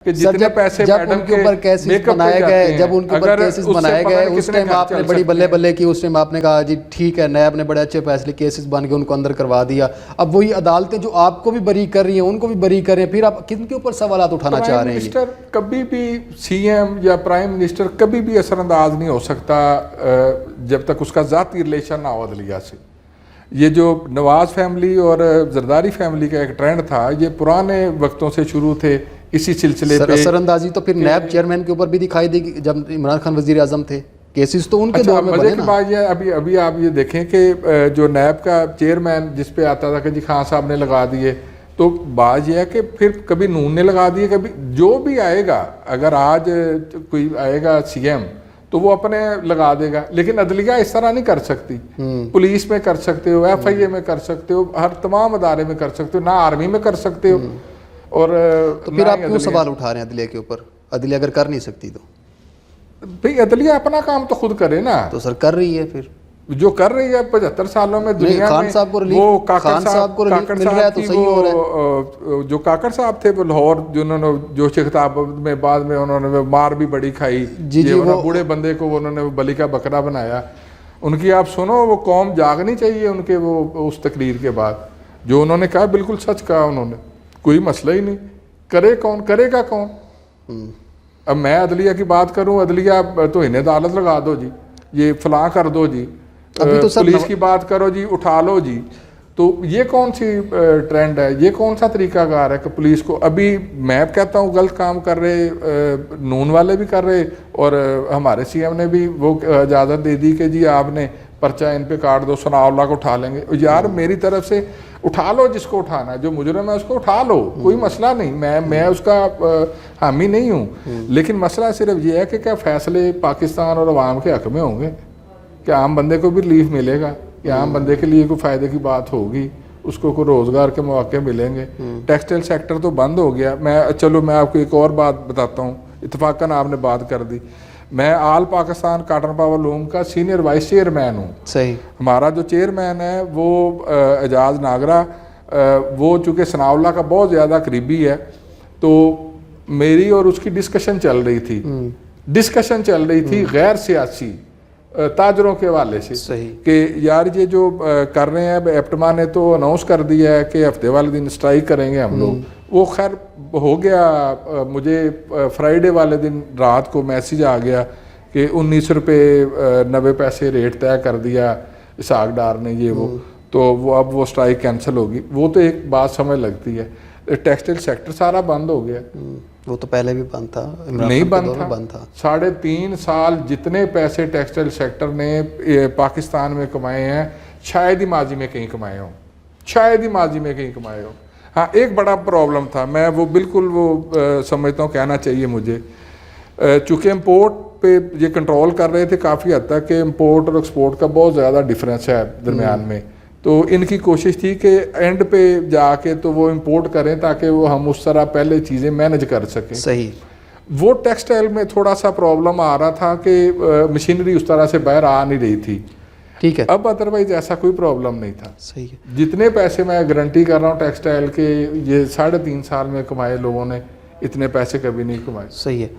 कि जितने पैसे जब उनके ऊपर केसेस बनाए गए, जब उनके ऊपर केसेस बनाए गए, उस टाइम आपने बड़ी बल्ले बल्ले की, उस टाइम आपने कहा जी ठीक है, नैब ने बड़े अच्छे फैसले, केसेस बन के उनको अंदर करवा दिया। अब वही अदालतें जो आपको भी बरी कर रही हैं, उनको भी बरी कर रहे हैं, फिर आप किनके ऊपर सवालात उठाना चाह रहे हैं? मिनिस्टर कभी भी, सीएम या प्राइम मिनिस्टर कभी भी असरअंदाज नहीं हो सकता जब तक उसका ज़ाती रिलेशन ना हो अदलिया से। ये जो नवाज फैमिली और जरदारी फैमिली का एक ट्रेंड था, ये पुराने वक्तों से शुरू थे इसी सिलसिले पे। असरअंदाजी तो फिर नैब चेयरमैन के ऊपर भी दिखाई देगी जब इमरान खान वजीर आजम थे, केसेस तो उनके दौर में बने ना। बात ये अभी आप ये देखें कि जो नैब का चेयरमैन जिस पे आता था कि जी खान साहब ने लगा दिए, तो बात यह है कि फिर कभी नून ने लगा दिए, कभी जो भी आएगा, अगर आज कोई आएगा सीएम तो वो अपने लगा देगा, लेकिन अदलिया इस तरह नहीं कर सकती। पुलिस में कर सकते हो, FIA में कर सकते हो, हर तमाम अदारे में कर सकते हो, ना आर्मी में कर सकते हो। और तो फिर आप क्यों सवाल उठा रहे हैं अदलिया के ऊपर? अदलिया अगर कर नहीं सकती तो भाई अदलिया अपना काम तो खुद करे ना। तो सर कर रही है, फिर जो कर रही है 75 सालों में दुनिया खान में। साहब को वो काकड़ साहब तो सही हो रहा है। जो काकड़ साहब थे वो लाहौर, जिन्होंने जो खिताब में बाद में उन्होंने मार भी बड़ी खाई, वो बूढ़े बंदे को उन्होंने बलि का बकरा बनाया। उनकी आप सुनो, वो कौम जागनी चाहिए उनके वो उस तकरीर के बाद। जो उन्होंने कहा बिल्कुल सच कहा उन्होंने, कोई मसला ही नहीं। करे कौन, करेगा कौन? अब मैं अदलिया की बात करूं, अदलिया तो इन्हें अदालत लगा दो जी, ये फलां कर दो जी, अभी तो पुलिस की बात करो जी, उठा लो जी। तो ये कौन सी ट्रेंड है, ये कौन सा तरीकाकार है कि पुलिस को? अभी मैं कहता हूँ गलत काम कर रहे नून वाले भी कर रहे, और हमारे सीएम ने भी वो इजाज़त दे दी कि जी आपने पर्चा इन पे काट दो, सनाउल्लाह को उठा लेंगे। यार मेरी तरफ से उठा लो, जिसको उठाना है, जो मुजरिम है उसको उठा लो, कोई मसला नहीं। मैं उसका हामी नहीं हूँ, लेकिन मसला सिर्फ ये है कि क्या फैसले पाकिस्तान और अवाम के हक में होंगे? क्या आम बंदे को भी रिलीफ मिलेगा? क्या आम बंदे के लिए कोई फ़ायदे की बात होगी? उसको कोई रोज़गार के मौके मिलेंगे? टेक्सटाइल सेक्टर तो बंद हो गया। मैं आपको एक और बात बताता हूँ, इत्तफाकन आपने बात कर दी। मैं आल पाकिस्तान कॉटन पावर लूम का सीनियर वाइस चेयरमैन हूँ। सही। हमारा जो चेयरमैन है वो एजाज नागरा, वो चूँकि सनाउल्लाह का बहुत ज़्यादा करीबी है, तो मेरी और उसकी डिस्कशन चल रही थी गैर सियासी ताजरों के हवाले से कि यार ये जो कर रहे हैं, एप्टमा ने तो अनाउंस कर दिया है कि हफ्ते वाले दिन स्ट्राइक करेंगे हम लोग। वो खैर हो गया। मुझे फ्राइडे वाले दिन रात को मैसेज आ गया कि 19 रुपये 90 पैसे रेट तय कर दिया इसहाक डार ने, ये वो। तो वो अब वो स्ट्राइक कैंसिल होगी। वो तो एक बात समझ लगती है। टेक्सटाइल सेक्टर सारा बंद हो गया। वो तो पहले भी बंद था, नहीं बंद था। 3.5 साल जितने पैसे टेक्सटाइल सेक्टर ने पाकिस्तान में कमाए हैं, शायद ही माजी में कहीं कमाए हों, शायद ही माजी में कहीं कमाए हों। हाँ, एक बड़ा प्रॉब्लम था, मैं वो बिल्कुल वो समझता हूँ, कहना चाहिए मुझे, चूँकि इम्पोर्ट पे ये कंट्रोल कर रहे थे काफ़ी हद तक, कि इम्पोर्ट और एक्सपोर्ट का बहुत ज़्यादा डिफरेंस है दरमियान में। तो इनकी कोशिश थी कि एंड पे जाके तो वो इंपोर्ट करें ताकि वो हम उस तरह पहले चीज़ें मैनेज कर सकें। सही। वो टेक्सटाइल में थोड़ा सा प्रॉब्लम आ रहा था कि मशीनरी उस तरह से बाहर आ नहीं रही थी। ठीक है। अब अदरवाइज ऐसा कोई प्रॉब्लम नहीं था। सही है। जितने पैसे मैं गारंटी कर रहा हूँ टेक्सटाइल के, ये 3.5 साल में कमाए लोगों ने, इतने पैसे कभी नहीं कमाए। सही है।